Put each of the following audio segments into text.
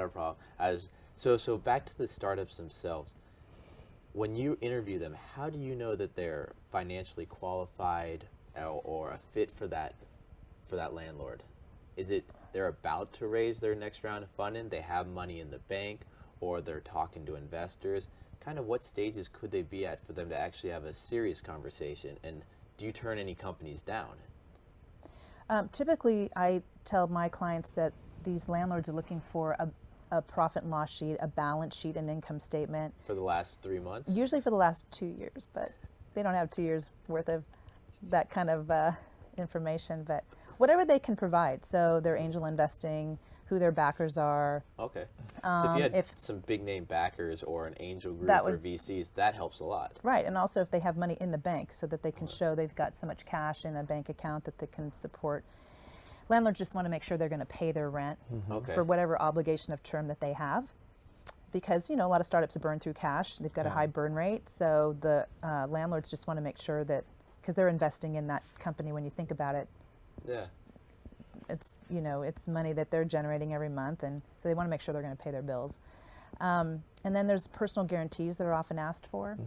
a problem. So back to the startups themselves. When you interview them, how do you know that they're financially qualified or a fit for that landlord? Is it they're about to raise their next round of funding, they have money in the bank, or they're talking to investors? Kind of what stages could they be at for them to actually have a serious conversation? And do you turn any companies down? Typically, I tell my clients that these landlords are looking for a profit and loss sheet, a balance sheet, an income statement. For the last 3 months? Usually for the last 2 years, but they don't have 2 years worth of that kind of information. But whatever they can provide, so their angel investing, who their backers are. Okay. So if you had some big name backers or an angel group or VCs, that helps a lot. Right, and also if they have money in the bank so that they can show they've got so much cash in a bank account that they can support. Landlords just want to make sure they're going to pay their rent for whatever obligation of term that they have. Because, a lot of startups burn through cash. They've got a high burn rate. So the landlords just want to make sure that, because they're investing in that company when you think about it. Yeah. It's, it's money that they're generating every month. And so they want to make sure they're going to pay their bills. And then there's personal guarantees that are often asked for.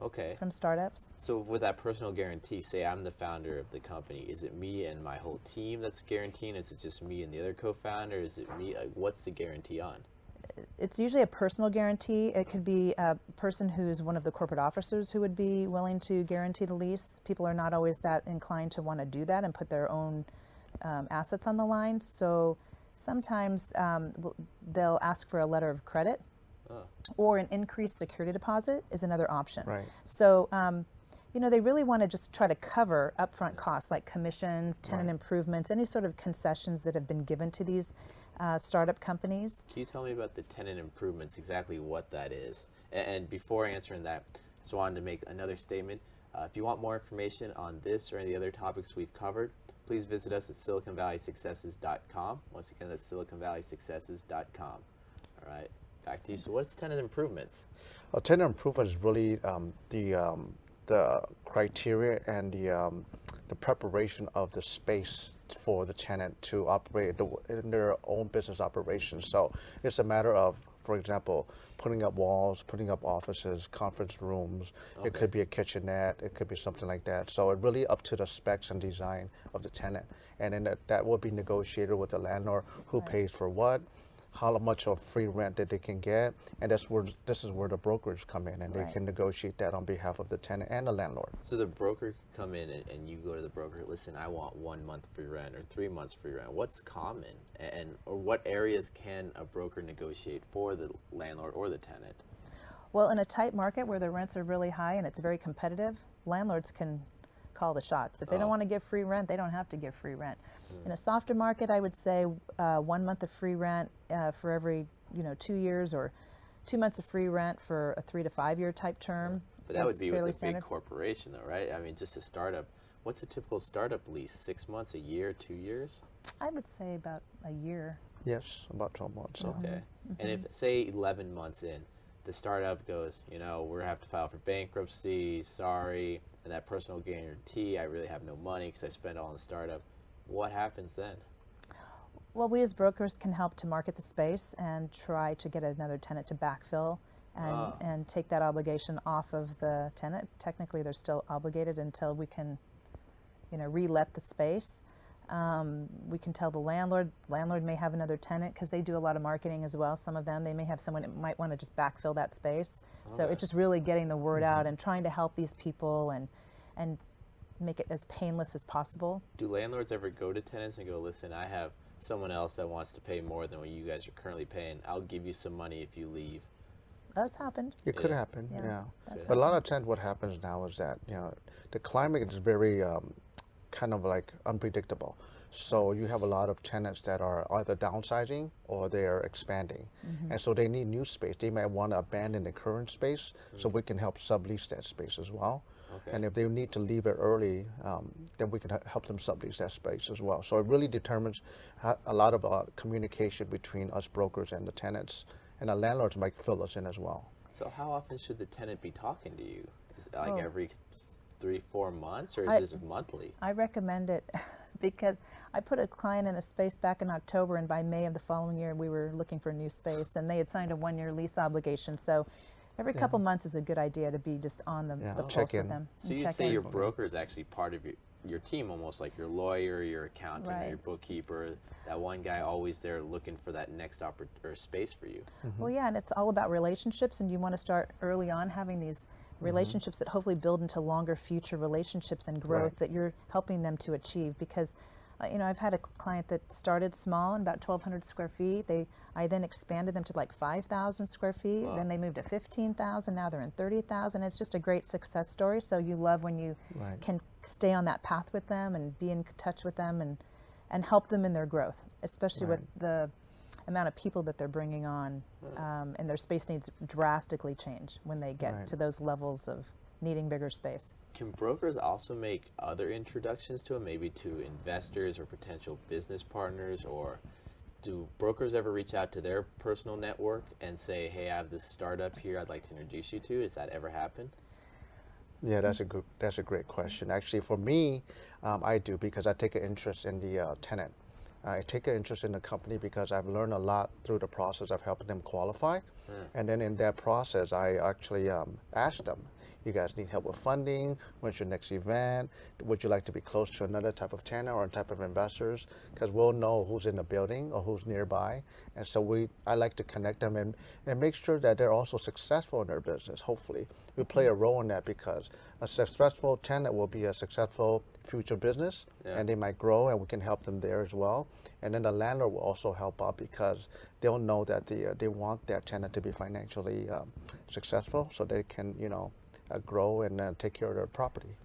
Okay. From startups. So with that personal guarantee, say I'm the founder of the company, is it me and my whole team that's guaranteeing? Is it just me and the other co-founder? Is it me? What's the guarantee on? It's usually a personal guarantee. It could be a person who's one of the corporate officers who would be willing to guarantee the lease. People are not always that inclined to want to do that and put their own assets on the line. So sometimes they'll ask for a letter of credit. Or an increased security deposit is another option. Right. So, they really want to just try to cover upfront costs like commissions, tenant improvements, any sort of concessions that have been given to these startup companies. Can you tell me about the tenant improvements, exactly what that is? And before answering that, I just wanted to make another statement. If you want more information on this or any of the other topics we've covered, please visit us at SiliconValleySuccesses.com. Once again, that's SiliconValleySuccesses.com. All right. Back to you. So what's tenant improvements? Well, tenant improvement is really the criteria and the preparation of the space for the tenant to operate in their own business operations. So it's a matter of, for example, putting up walls, putting up offices, conference rooms. Okay. It could be a kitchenette. It could be something like that. So it really up to the specs and design of the tenant. And then that will be negotiated with the landlord who pays for what, how much of free rent that they can get, and this is where the brokers come in, and they can negotiate that on behalf of the tenant and the landlord. So the broker can come in and you go to the broker, listen, I want 1 month free rent or 3 months free rent. What's common, or what areas can a broker negotiate for the landlord or the tenant? Well, in a tight market where the rents are really high and it's very competitive, landlords can call the shots. If they don't want to give free rent, they don't have to give free rent. In a softer market, I would say 1 month of free rent for every 2 years, or 2 months of free rent for a 3 to 5 year type term. But that would be with a big corporation, though, right? I mean, just a startup. What's a typical startup lease? 6 months, a year, 2 years? I would say about a year. Yes, about 12 months. Okay. And if, say, 11 months in, the startup goes, we're going to have to file for bankruptcy, sorry, and that personal guarantee, I really have no money because I spent all on the startup. What happens then? Well, we as brokers can help to market the space and try to get another tenant to backfill and take that obligation off of the tenant. Technically, they're still obligated until we can, re-let the space. We can tell the landlord may have another tenant because they do a lot of marketing as well. Some of them, they may have someone that might want to just backfill that space. Okay. So it's just really getting the word out and trying to help these people and make it as painless as possible. Do landlords ever go to tenants and go, listen, I have someone else that wants to pay more than what you guys are currently paying. I'll give you some money if you leave. That's happened. It could happen, yeah. But a lot of times what happens now is that, the climate is very kind of like unpredictable. So you have a lot of tenants that are either downsizing or they're expanding. And so they need new space. They might want to abandon the current space, so we can help sublease that space as well. Okay. And if they need to leave it early, then we can help them sublease that space as well. So it really determines a lot of communication between us brokers and the tenants, and the landlords might fill us in as well. So how often should the tenant be talking to you? Is it like every 3-4 months, or is this monthly? I recommend it because I put a client in a space back in October, and by May of the following year, we were looking for a new space, and they had signed a 1-year lease obligation. So every couple months is a good idea to be just on the pulse check with in. them. So and you check say in. your broker is actually part of your team, almost like your lawyer, your accountant, or Right. your bookkeeper. That one guy always there looking for that next or space for you. Well, yeah, and it's all about relationships, and you want to start early on having these relationships that hopefully build into longer future relationships and growth Right. that you're helping them to achieve. Because, I've had a client that started small in about 1,200 square feet. I then expanded them to like 5,000 square feet. Wow. Then they moved to 15,000. Now they're in 30,000. It's just a great success story. So you love when you Right. can stay on that path with them and be in touch with them and help them in their growth, especially with the amount of people that they're bringing on, and their space needs drastically change when they get Right. to those levels of needing bigger space. Can brokers also make other introductions to them, maybe to investors or potential business partners, or do brokers ever reach out to their personal network and say, hey, I have this startup here I'd like to introduce you to? Has that ever happened? Yeah, that's a great question. Actually, for me, I do, because I take an interest in the tenant. I take an interest in the company because I've learned a lot through the process of helping them qualify. And then in that process, I actually ask them, you guys need help with funding? When's your next event? Would you like to be close to another type of tenant or a type of investors? Because we'll know who's in the building or who's nearby. And so I like to connect them and make sure that they're also successful in their business, hopefully. We play a role in that because a successful tenant will be a successful future business, and they might grow, and we can help them there as well. And then the landlord will also help out because they'll know that they want their tenant to be financially successful, so they can, grow and take care of their property.